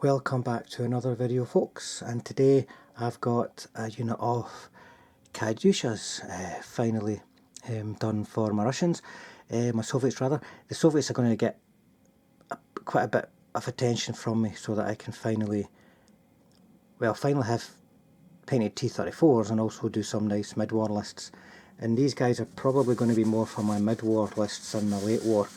Welcome back to another video, folks, and today I've got a unit of Katyushas finally done for my Russians, my Soviets rather. The Soviets are going to get quite a bit of attention from me so that I can finally have painted T-34s and also do some nice mid-war lists. And these guys are probably going to be more for my mid-war lists than my late war.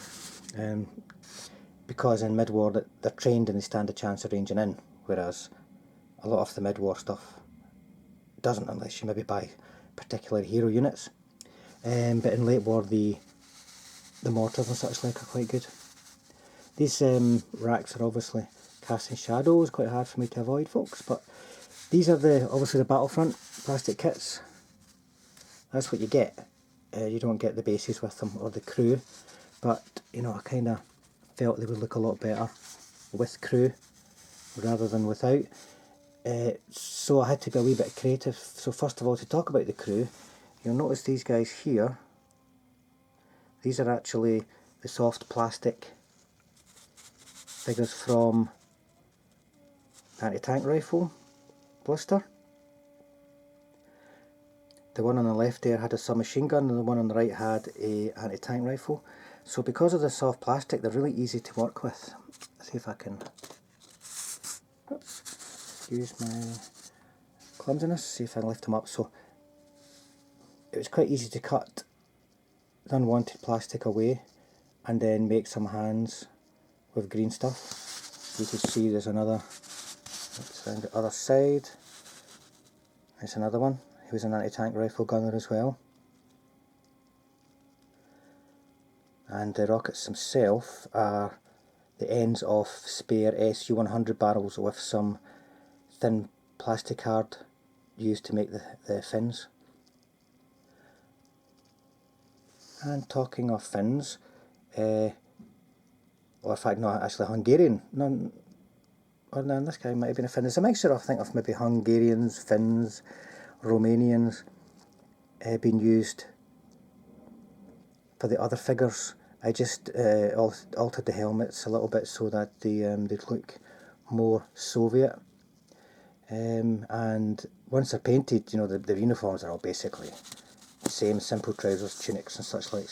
Because in mid-war they're trained and they stand a chance of ranging in, whereas a lot of the mid-war stuff doesn't unless you maybe buy particular hero units. But in late war the mortars and such like are quite good. These racks are obviously casting shadows, quite hard for me to avoid, folks, but these are obviously the Battlefront plastic kits. That's what you get. You don't get the bases with them or the crew, but you know, I kind of felt they would look a lot better with crew rather than without. So I had to be a wee bit creative. So first of all, to talk about the crew, you'll notice these guys here. These are actually the soft plastic figures from anti-tank rifle blister. The one on the left there had a submachine gun and the one on the right had a anti-tank rifle. So because of the soft plastic, they're really easy to work with. Let's see if I can use my clumsiness, see if I can lift them up. So it was quite easy to cut the unwanted plastic away and then make some hands with green stuff. You can see there's another, let's round the other side. There's another one. He was an anti-tank rifle gunner as well. And the rockets themselves are the ends of spare Su-100 barrels with some thin plastic card used to make the fins. And talking of fins, or in fact not actually Hungarian, no, this guy might have been a Finn. There's a mixture I think of maybe Hungarians, Finns, Romanians being used for the other figures. I just altered the helmets a little bit so that they'd look more Soviet. And once they're painted, you know, the uniforms are all basically the same, simple trousers, tunics and such like.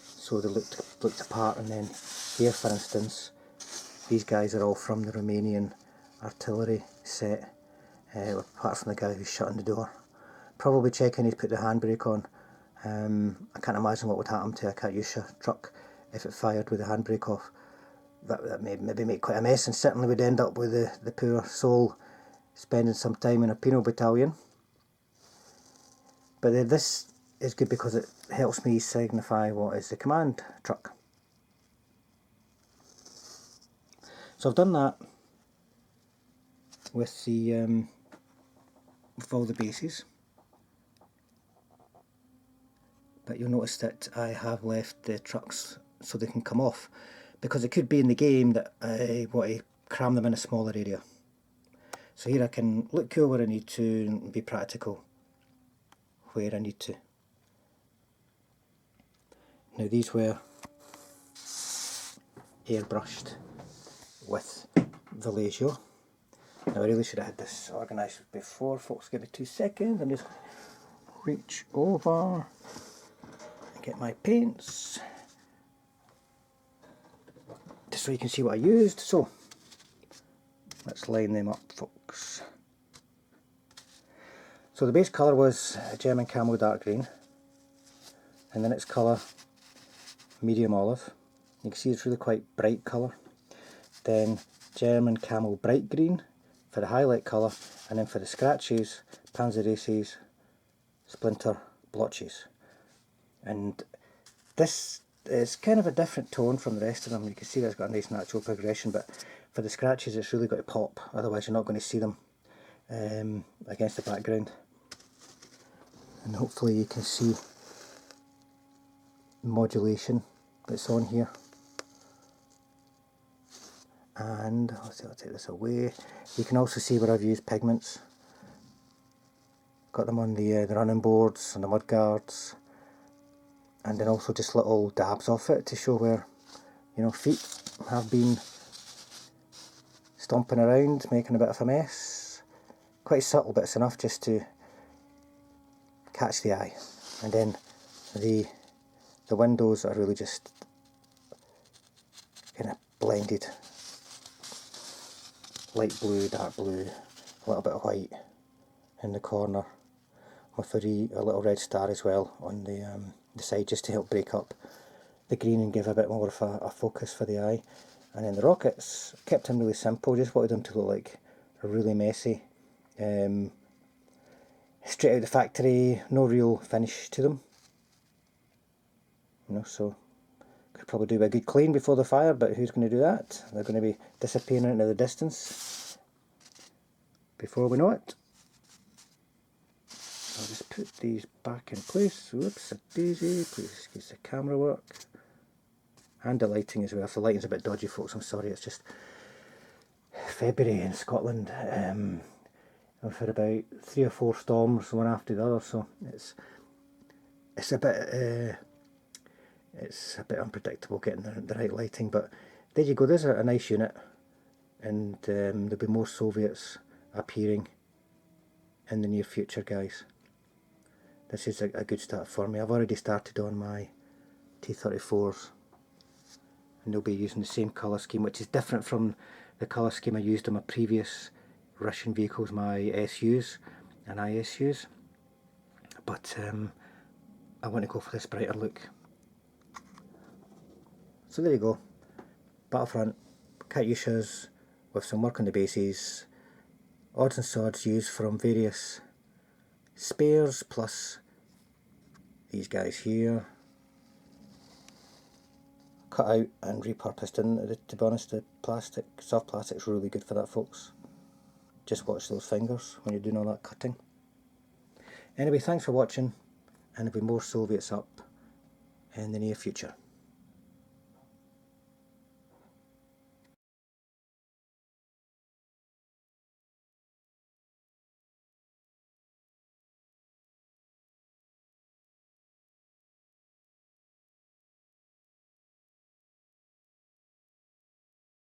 So they looked apart. And then here, for instance, these guys are all from the Romanian artillery set, apart from the guy who's shutting the door. Probably checking he's put the handbrake on. I can't imagine what would happen to a Katyusha truck if it fired with the handbrake off. That may maybe make quite a mess, and certainly would end up with the poor soul spending some time in a penal battalion. But this is good because it helps me signify what is the command truck. So I've done that with the with all the bases. But you'll notice that I have left the trucks so they can come off, because it could be in the game that I want to cram them in a smaller area. So here I can look cool where I need to and be practical where I need to. Now these were airbrushed with the Vallejo. Now I really should have had this organised before, folks. Give me 2 seconds. I'm just reach over. Get my paints just so you can see what I used. So let's line them up, folks. So the base colour was German Camo dark green, and then its colour medium olive. You can see it's really quite bright colour. Then German Camo bright green for the highlight colour, and then for the scratches, Panzeraces splinter blotches. And this is kind of a different tone from the rest of them. You can see that it's got a nice natural progression, but for the scratches it's really got to pop, otherwise you're not going to see them against the background. And hopefully you can see the modulation that's on here. And I'll take this away. You can also see where I've used pigments. Got them on the running boards and the mud guards, and then also just little dabs off it to show where, you know, feet have been stomping around, making a bit of a mess. Quite subtle, but it's enough just to catch the eye. And then the windows are really just kind of blended. Light blue, dark blue, a little bit of white in the corner, with a little red star as well on the side, just to help break up the green and give a bit more of a focus for the eye. And then the rockets, kept them really simple, just wanted them to look like a really messy, straight out of the factory, no real finish to them. You know, so could probably do a good clean before the fire, but who's going to do that? They're going to be disappearing into the distance before we know it. I'll just put these back in place. Whoops, a daisy. Please get the camera work. And the lighting as well. If the lighting's a bit dodgy, folks, I'm sorry. It's just February in Scotland. I've had about 3 or 4 storms, one after the other, so it's a bit unpredictable getting the right lighting. But there you go. There's a nice unit, and there'll be more Soviets appearing in the near future, guys. This is a good start for me. I've already started on my T-34s, and they'll be using the same colour scheme, which is different from the colour scheme I used on my previous Russian vehicles, my SUs and ISUs. But I want to go for this brighter look. So there you go. Battlefront, Katyushas with some work on the bases, odds and sods used from various spares, plus these guys here, cut out and repurposed. And to be honest, the soft plastic's really good for that, folks. Just watch those fingers when you're doing all that cutting. Anyway, thanks for watching, and there'll be more Soviets up in the near future.